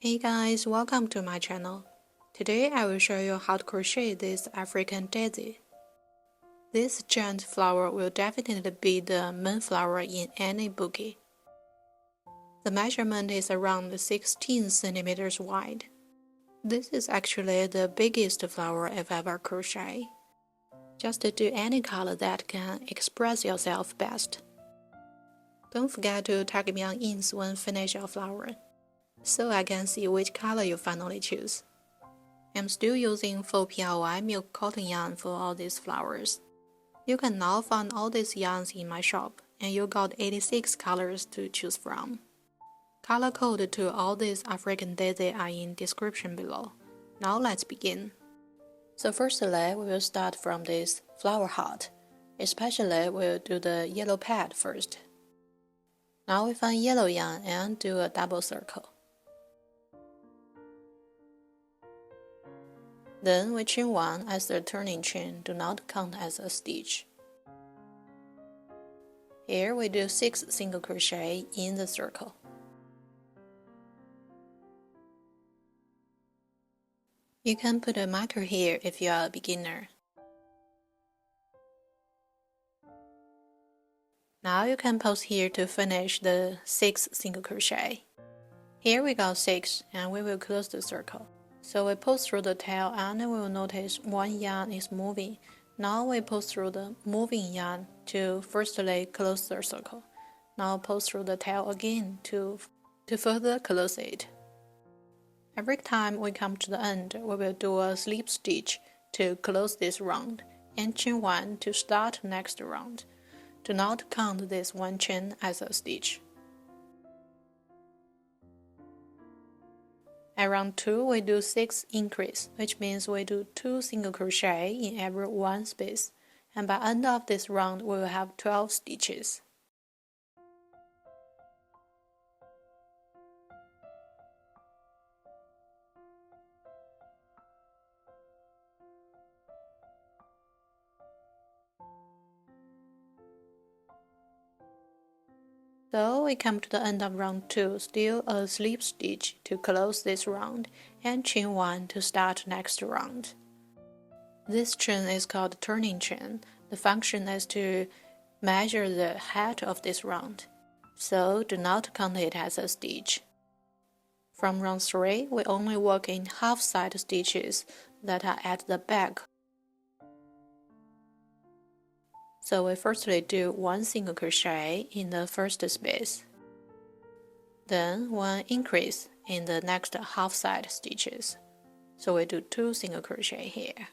Hey guys, welcome to my channel. Today I will show you how to crochet this African daisy. This giant flower will definitely be the main flower in any bouquet. The measurement is around 16 centimeters wide. This is actually the biggest flower I've ever crocheted. Just do any color that can express yourself best. Don't forget to tag me on Ins when finish your flower, so I can see which color you finally choose. I'm still using 4PLY milk cotton yarn for all these flowers. You can now find all these yarns in my shop, and you got 86 colors to choose from. Color code to all these African daisy are in description below. Now let's begin. So firstly, we will start from this flower heart. Especially we'll do the yellow pad first. Now we find yellow yarn and do a double circle. Then we chain 1 as the turning chain, do not count as a stitch. Here we do 6 single crochet in the circle. You can put a marker here if you are a beginner. Now you can pause here to finish the 6 single crochet. Here we got 6 and we will close the circle. So we pull through the tail and we will notice one yarn is moving. Now we pull through the moving yarn to firstly close the circle. Now pull through the tail again to further close it. Every time we come to the end, we will do a slip stitch to close this round and chain 1 to start next round. Do not count this one chain as a stitch. At round 2, we do 6 increase, which means we do 2 single crochet in every one space, and by end of this round, we will have 12 stitches. So we come to the end of round 2, still a slip stitch to close this round, and chain 1 to start next round. This chain is called turning chain. The function is to measure the height of this round, so do not count it as a stitch. From round 3, we only work in half side stitches that are at the back. So we firstly do 1 single crochet in the first space, then 1 increase in the next half side stitches. So we do 2 single crochet here.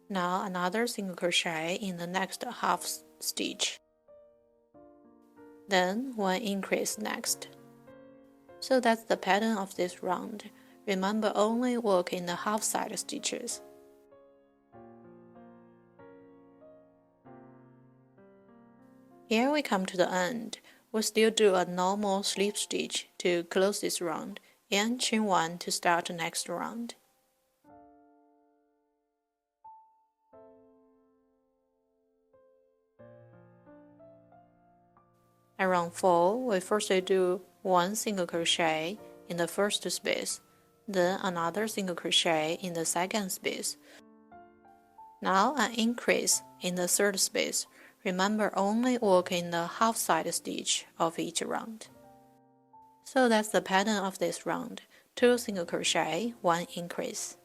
Now another single crochet in the next half stitch, then 1 increase next. So that's the pattern of this round. Remember, only work in the half side stitches. Here we come to the end. We still do a normal slip stitch to close this round and chain 1 to start the next round. At round 4, we first do 1 single crochet in the first space, then another single crochet in the second space. Now an increase in the third space. Remember, only work in the half side stitch of each round. So that's the pattern of this round. 2 single crochet, 1 increase.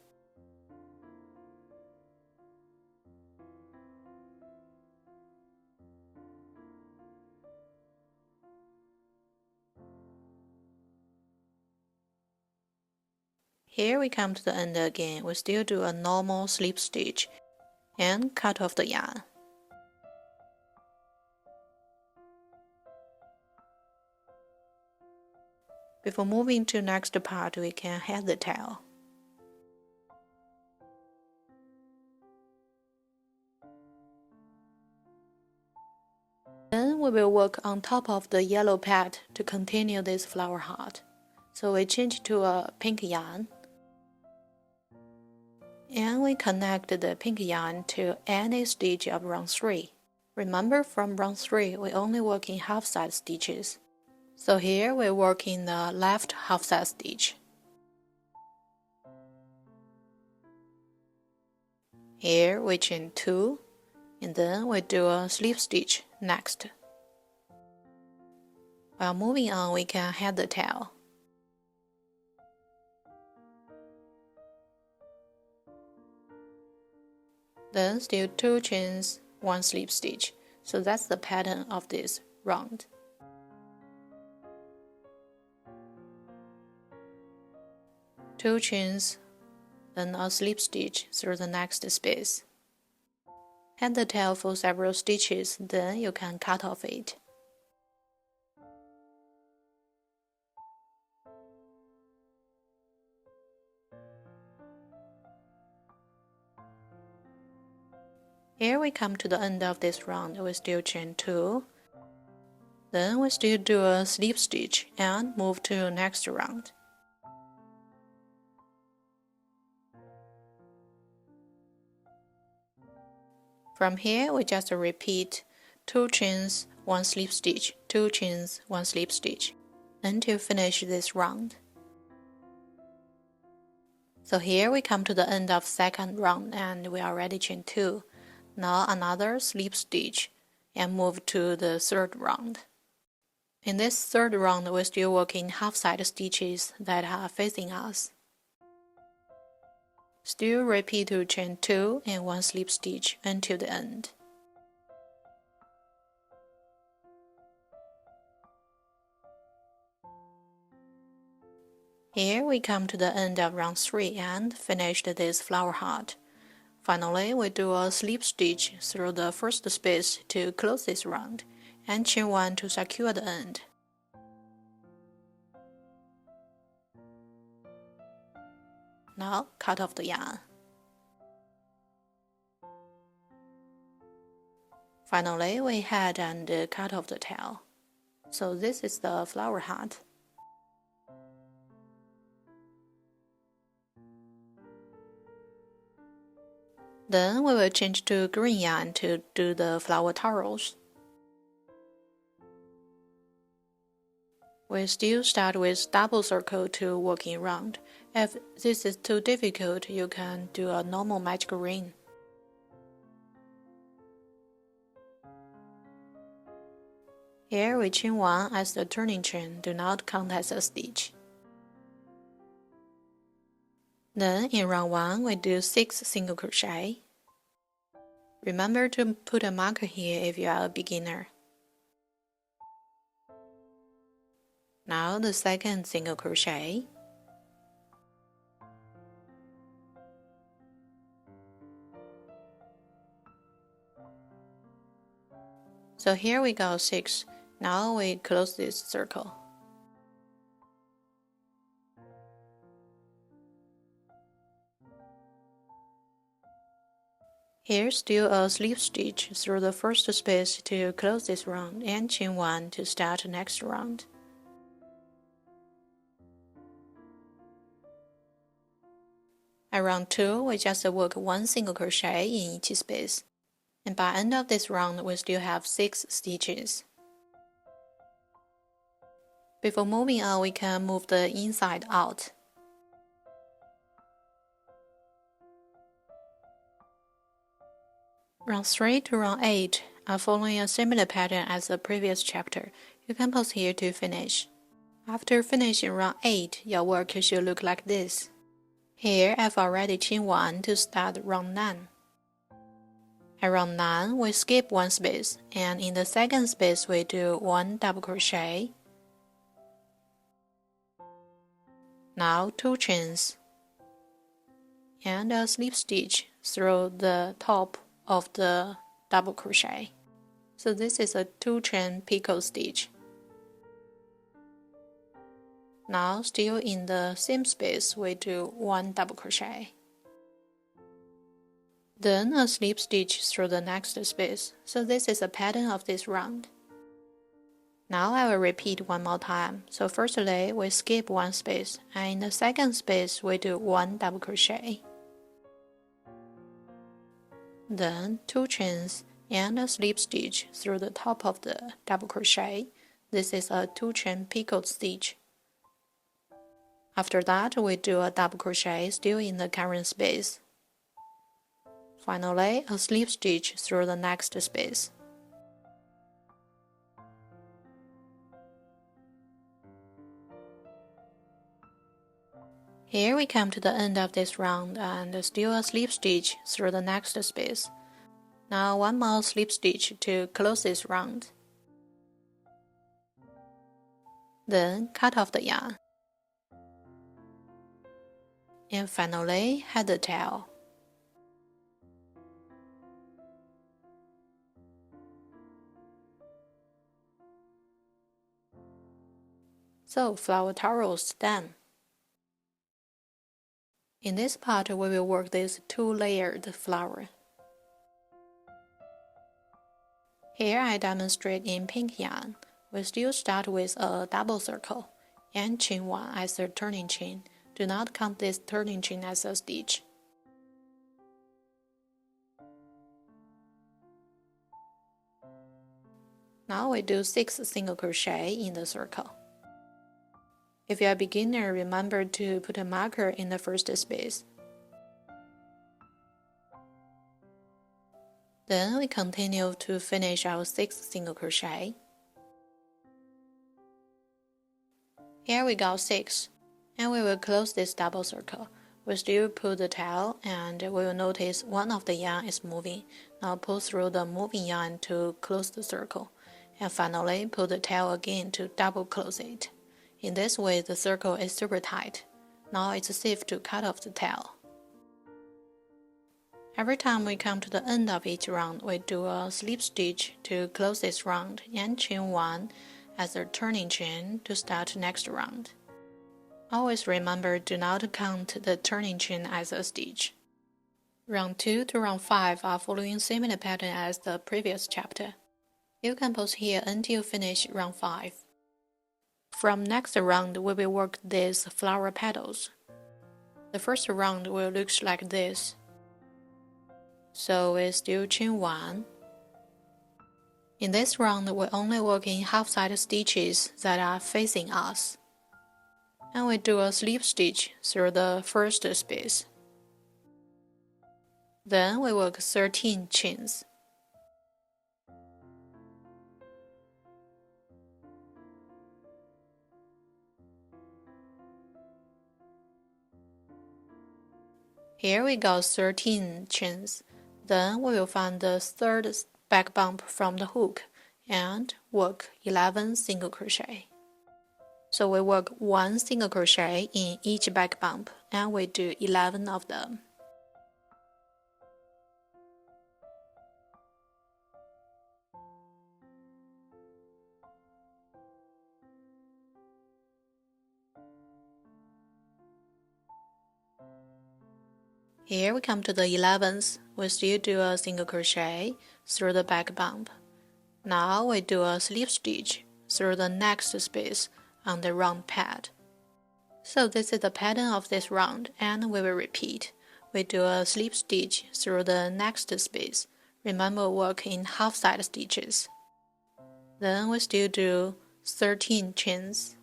Here we come to the end again. We still do a normal slip stitch and cut off the yarn. Before moving to next part, we can head the tail. Then we will work on top of the yellow pad to continue this flower heart. So we change to a pink yarn. And we connect the pink yarn to any stitch of round 3. Remember, from round 3, we only work in half side stitches. So here we work in the left half side stitch. Here we chain 2, and then we do a slip stitch next. While moving on, we can head the tail. Then still 2 chains, 1 slip stitch. So that's the pattern of this round. Two chains, then a slip stitch through the next space. Head the tail for several stitches, then you can cut off it. Here we come to the end of this round. We still chain 2. Then we still do a slip stitch and move to the next round. From here, we just repeat 2 chains, 1 slip stitch, 2 chains, 1 slip stitch until finish this round. So here we come to the end of second round and we already chain 2. Now another slip stitch and move to the third round. In this third round, we're still working half-side stitches that are facing us. Still repeat to chain 2 and 1 slip stitch until the end. Here we come to the end of round 3 and finished this flower heart. Finally, we do a slip stitch through the first space to close this round, and chain 1 to secure the end. Now, cut off the yarn. Finally, we head and cut off the tail. So this is the flower heart. Then we will change to green yarn to do the flower torus. We still start with double circle to working round. If this is too difficult, you can do a normal magic ring. Here we chain 1 as the turning chain, do not count as a stitch. Then in round 1, we do 6 single crochet. Remember to put a marker here if you are a beginner. Now the second single crochet. So here we go 6. Now we close this circle. Here still a slip stitch through the first space to close this round and chain 1 to start the next round. At round 2, we just work 1 single crochet in each space. And by end of this round, we still have 6 stitches. Before moving on, we can move the inside out. Round 3 to round 8 are following a similar pattern as the previous chapter. You can pause here to finish. After finishing round 8, your work should look like this. Here, I've already chained 1 to start round 9. At round 9, we skip 1 space, and in the second space, we do 1 double crochet. Now 2 chains, and a slip stitch through the top of the double crochet. So this is a 2 chain picot stitch. Now still in the same space, we do 1 double crochet. Then a slip stitch through the next space. So this is a pattern of this round. Now I will repeat 1 more time. So firstly, we skip 1 space, and in the second space, we do 1 double crochet. Then 2 chains and a slip stitch through the top of the double crochet. This is a 2 chain picot stitch. After that, we do a double crochet still in the current space. Finally, a slip stitch through the next space. Here we come to the end of this round and still a slip stitch through the next space. Now one more slip stitch to close this round. Then cut off the yarn. And finally, head the tail. So, flower torus done. In this part, we will work this two-layered flower. Here I demonstrate in pink yarn. We still start with a double circle and chain 1 as the turning chain. Do not count this turning chain as a stitch. Now we do 6 single crochet in the circle. If you are a beginner, remember to put a marker in the first space. Then we continue to finish our 6 single crochet. Here we got 6, and we will close this double circle. We still pull the tail, and we will notice one of the yarn is moving. Now pull through the moving yarn to close the circle, and finally pull the tail again to double close it. In this way, the circle is super tight. Now it's safe to cut off the tail. Every time we come to the end of each round, we do a slip stitch to close this round and chain 1 as a turning chain to start next round. Always remember, do not count the turning chain as a stitch. Round 2 to round 5 are following similar pattern as the previous chapter. You can pause here until you finish round 5. From next round, we will work these flower petals. The first round will look like this. So we still chain 1. In this round, we only work in half-side stitches that are facing us. And we do a slip stitch through the first space. Then we work 13 chains. Here we got 13 chains. Then we will find the third back bump from the hook and work 11 single crochet. So we work 1 single crochet in each back bump, and we do 11 of them. Here we come to the 11th, we still do a single crochet through the back bump. Now we do a slip stitch through the next space on the round pad. So this is the pattern of this round, and we will repeat. We do a slip stitch through the next space. Remember, work in half-side stitches. Then we still do 13 chains.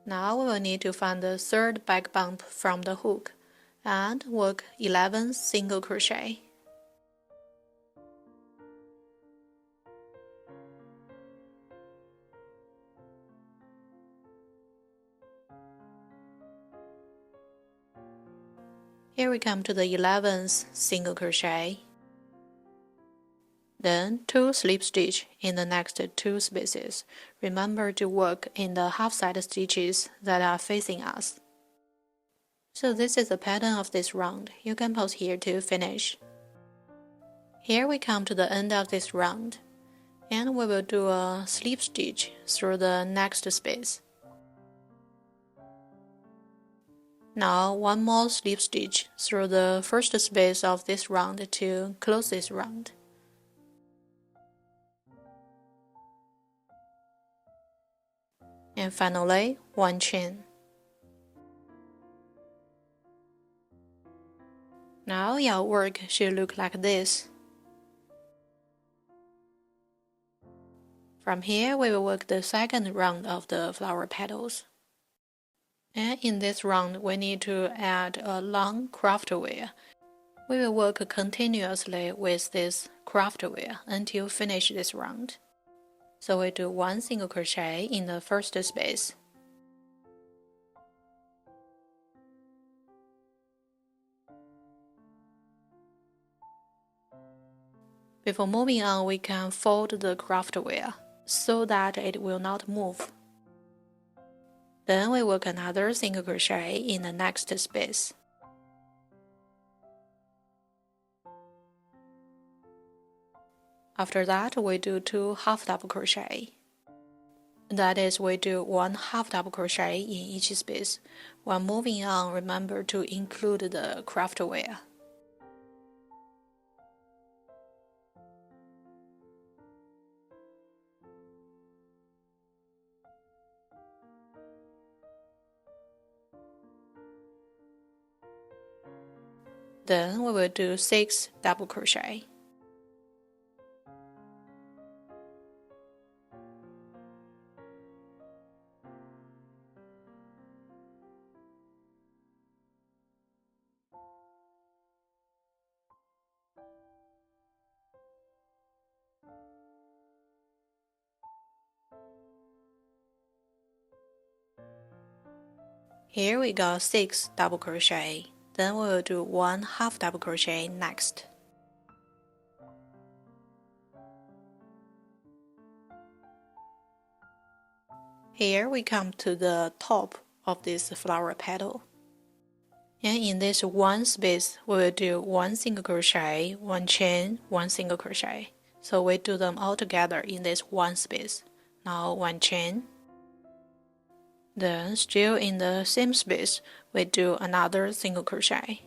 Now we will need to find the third back bump from the hook and work 11 single crochet. Here we come to the 11th single crochet. Then 2 slip stitch in the next 2 spaces. Remember to work in the half-side stitches that are facing us. So this is the pattern of this round. You can pause here to finish. Here we come to the end of this round, and we will do a slip stitch through the next space. Now one more slip stitch through the first space of this round to close this round. And finally, 1 chain. Now your work should look like this. From here, we will work the second round of the flower petals. And in this round, we need to add a long craft wheel. We will work continuously with this craft wheel until finish this round. So we do 1 single crochet in the first space. Before moving on, we can fold the craft wheel so that it will not move. Then we work another single crochet in the next space. After that, we do 2 half double crochet. That is, we do 1 half double crochet in each space. While moving on, remember to include the craft wheel. Then we will do 6 double crochet. Here we got 6 double crochet. Then we will do 1 half double crochet next. Here we come to the top of this flower petal. And in this one space, we will do 1 single crochet, 1 chain, 1 single crochet. So we do them all together in this one space. Now 1 chain. Then still in the same space, we do another single crochet.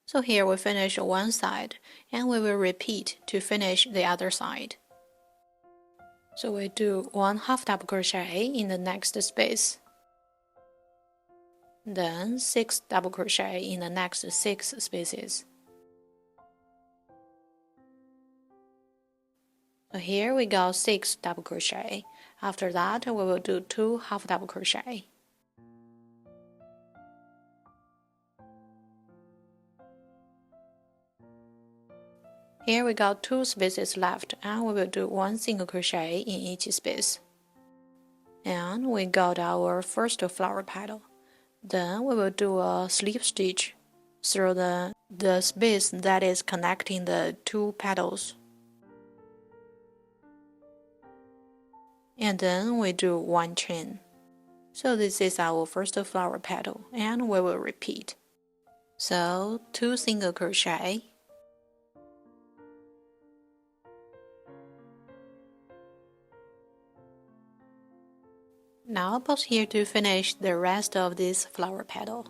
So here we finish one side, and we will repeat to finish the other side. So we do 1 half double crochet in the next space. Then 6 double crochet in the next 6 spaces. So here we got 6 double crochet. After that, we will do 2 half double crochet. Here we got 2 spaces left, and we will do 1 single crochet in each space. And we got our first flower petal. Then we will do a slip stitch through the space that is connecting the 2 petals. And then we do 1 chain. So this is our first flower petal, and we will repeat. So 2 single crochet. Now pause here to finish the rest of this flower petal.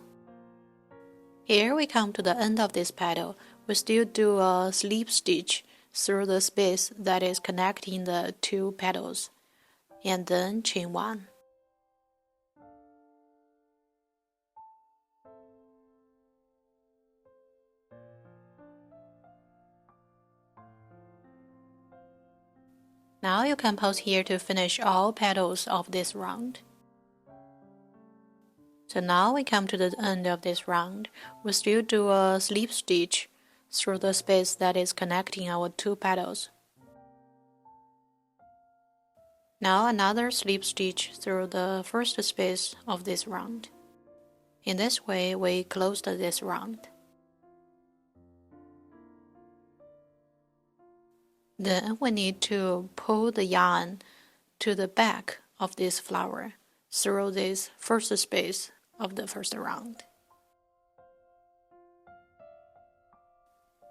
Here we come to the end of this petal. We still do a slip stitch through the space that is connecting the 2 petals, and then chain 1. Now you can pause here to finish all petals of this round. So now we come to the end of this round. We still do a slip stitch through the space that is connecting our 2 petals. Now another slip stitch through the first space of this round. In this way, we closed this round. Then we need to pull the yarn to the back of this flower through this first space of the first round.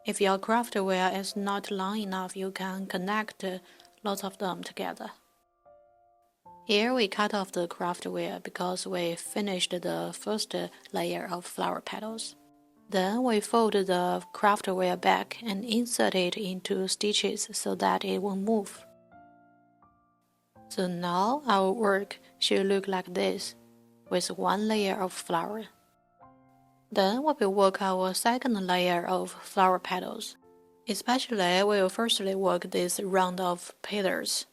If your craft wheel is not long enough, you can connect lots of them together. Here we cut off the craft wheel because we finished the first layer of flower petals. Then we fold the craft wheel back and insert it into stitches so that it won't move. So now our work should look like this, with 1 layer of flower. Then we will work our second layer of flower petals. Especially, we will firstly work this round of petals.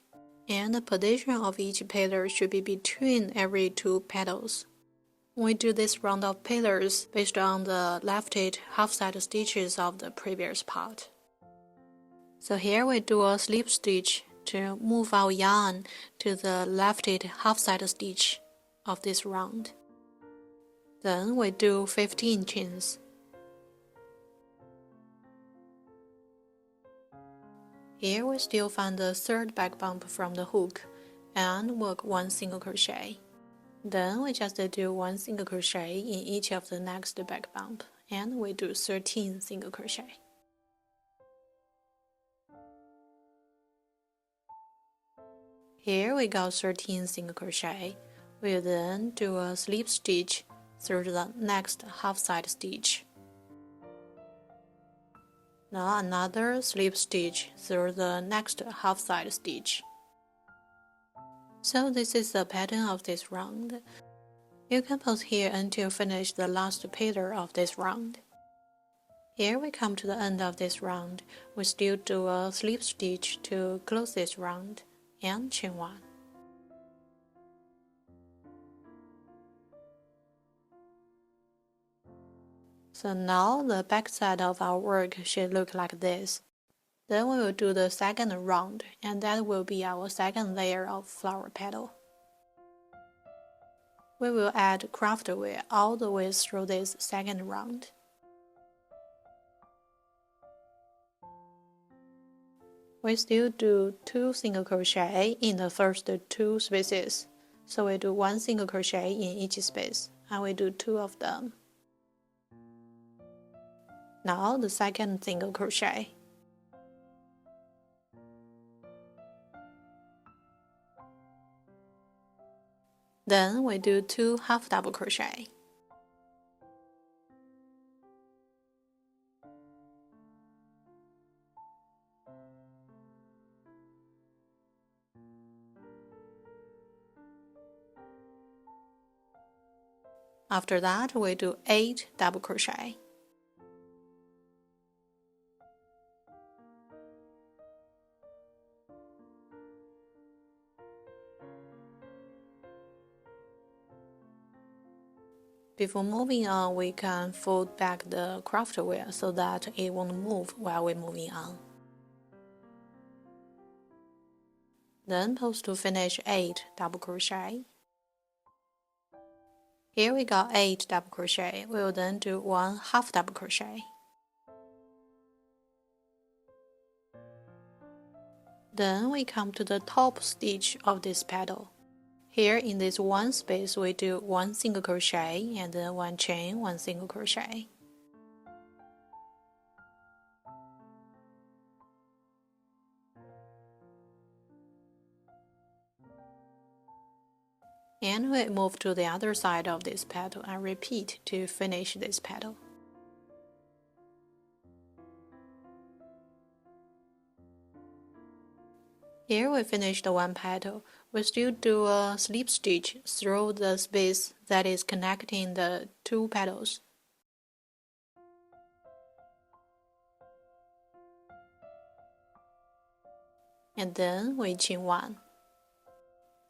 and the position of each pillar should be between every 2 petals. We do this round of pillars based on the lefted half-side stitches of the previous part. So here we do a slip stitch to move our yarn to the lefted half-side stitch of this round. Then we do 15 chains. Here we still find the third back bump from the hook and work 1 single crochet. Then we just do 1 single crochet in each of the next back bump, and we do 13 single crochet. Here we got 13 single crochet. We'll then do a slip stitch through the next half side stitch. Now another slip stitch through the next half side stitch. So this is the pattern of this round. You can pause here until finish the last pillar of this round. Here we come to the end of this round. We still do a slip stitch to close this round and chain 1. So now the back side of our work should look like this. Then we will do the second round, and that will be our second layer of flower petal. We will add craft wheel all the way through this second round. We still do 2 single crochet in the first 2 spaces. So we do 1 single crochet in each space, and we do 2 of them. Now the second single crochet. Then we do 2 half double crochet. After that, we do 8 double crochet. Before moving on, we can fold back the craft wheel so that it won't move while we're moving on. Then pause to finish 8 double crochet. Here we got 8 double crochet. We will then do 1 half double crochet. Then we come to the top stitch of this petal. Here in this one space, we do 1 single crochet and then 1 chain, 1 single crochet. And we move to the other side of this petal and repeat to finish this petal. Here we finish the 1 petal. We still do a slip stitch through the space that is connecting the 2 petals. And then we chain 1.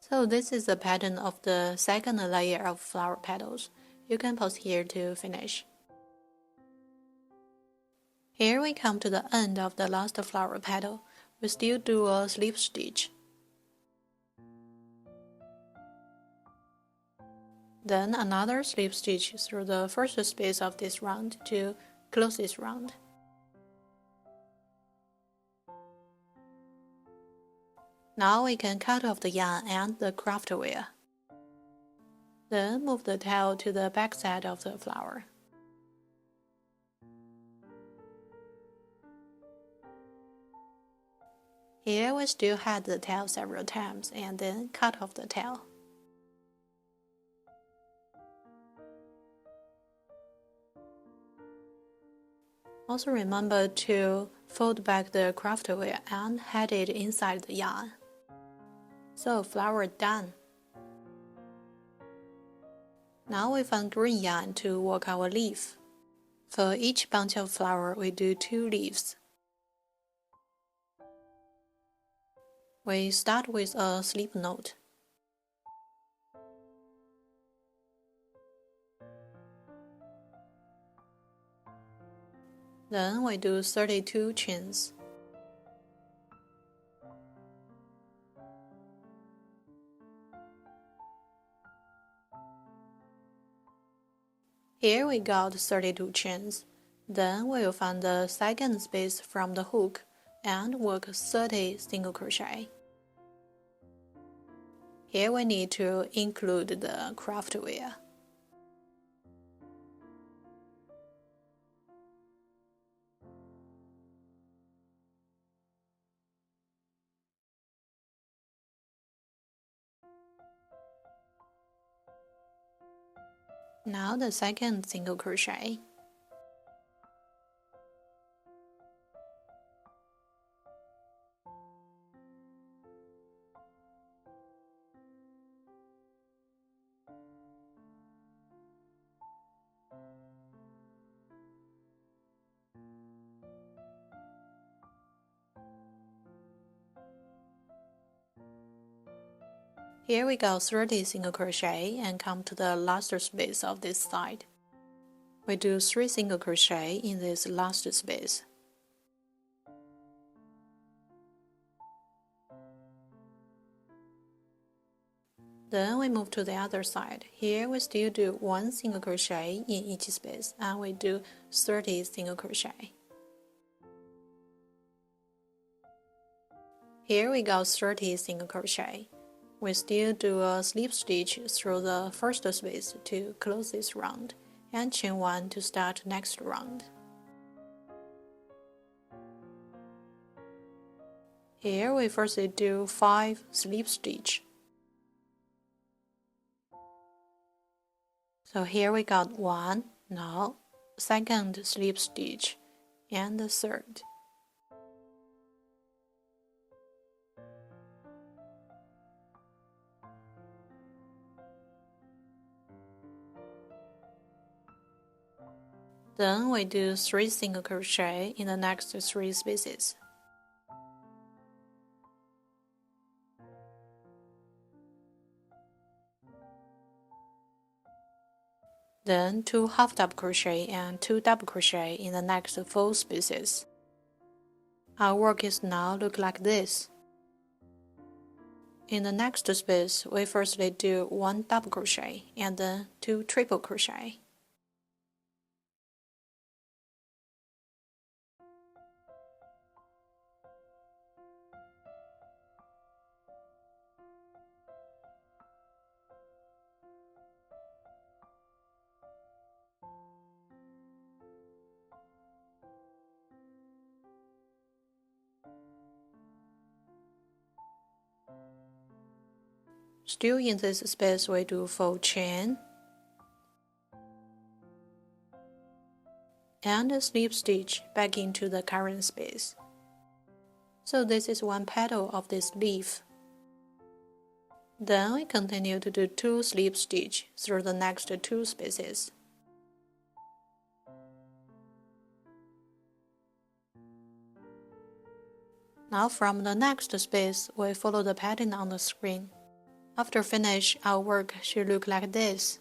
So this is the pattern of the second layer of flower petals. You can pause here to finish. Here we come to the end of the last flower petal. We still do a slip stitch. Then another slip stitch through the first space of this round to close this round. Now we can cut off the yarn and the craft wheel. Then move the tail to the back side of the flower. Here we still head the tail several times and then cut off the tail. Also remember to fold back the craft wheel and head it inside the yarn. So flower done. Now we find green yarn to work our leaf. For each bunch of flower we do 2 leaves. We start with a slip knot. Then we do 32 chains. Here we got 32 chains. Then we'll find the second space from the hook and work 30 single crochet. Here we need to include the craft wear. Now the second single crochet. Here we go 30 single crochet and come to the last space of this side. We do 3 single crochet in this last space. Then we move to the other side. Here we still do 1 single crochet in each space and we do 30 single crochet. Here we go 30 single crochet. We still do a slip stitch through the first space to close this round, and chain 1 to start next round. Here we first do 5 slip stitch. So here we got 1, now second slip stitch, and the third. Then we do 3 single crochet in the next 3 spaces. Then 2 half double crochet and 2 double crochet in the next 4 spaces. Our work is now look like this. In the next space, we firstly do 1 double crochet and then 2 triple crochet. Still in this space, we do 4 chain and a slip stitch back into the current space. So this is 1 petal of this leaf. Then we continue to do 2 slip stitch through the next 2 spaces. Now from the next space, we follow the pattern on the screen. After finish, our work should look like this.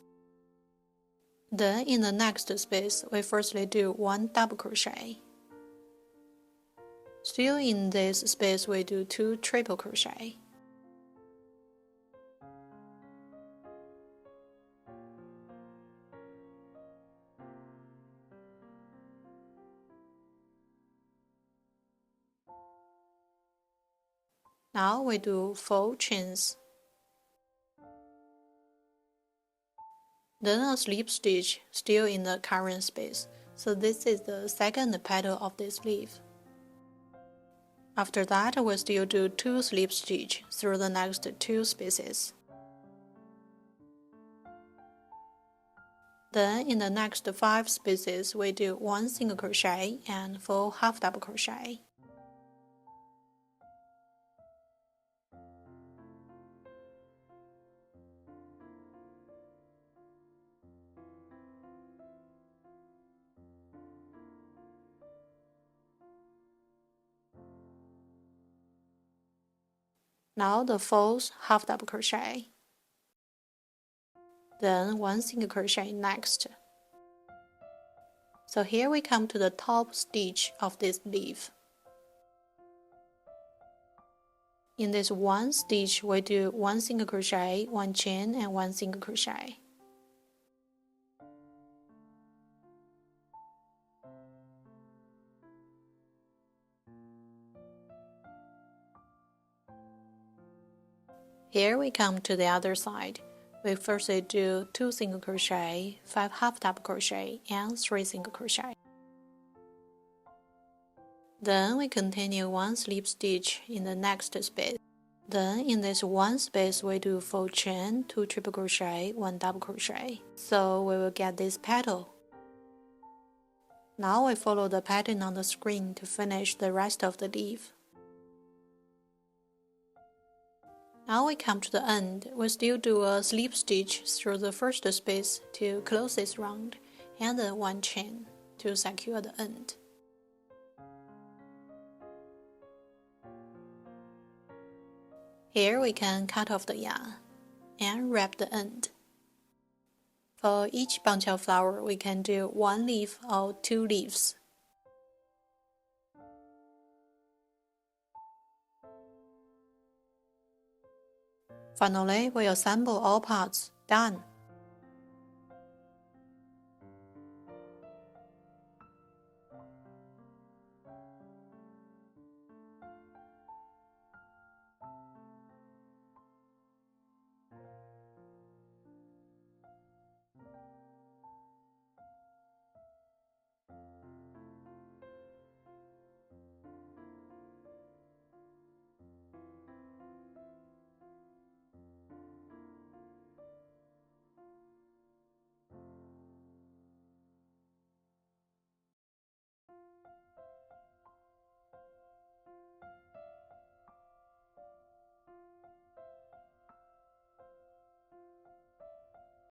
Then in the next space, we firstly do 1 double crochet. Still in this space, we do 2 triple crochet. Now we do 4 chains. Then a slip stitch still in the current space, so this is the second petal of this leaf. After that, we still do 2 slip stitch through the next 2 spaces. Then in the next 5 spaces, we do 1 single crochet and 4 half double crochet. Now the fourth half double crochet. Then 1 single crochet next. So here we come to the top stitch of this leaf. In this one stitch, we do 1 single crochet, 1 chain, and 1 single crochet. Here we come to the other side. We first do 2 single crochet, 5 half double crochet, and 3 single crochet. Then we continue 1 slip stitch in the next space. Then in this one space we do 4 chain, 2 triple crochet, 1 double crochet. So we will get this petal. Now we follow the pattern on the screen to finish the rest of the leaf. Now we come to the end. We still do a slip stitch through the first space to close this round, and then 1 chain to secure the end. Here we can cut off the yarn and wrap the end. For each bunch of flower, we can do 1 leaf or 2 leaves. Finally, we assemble all parts. Done!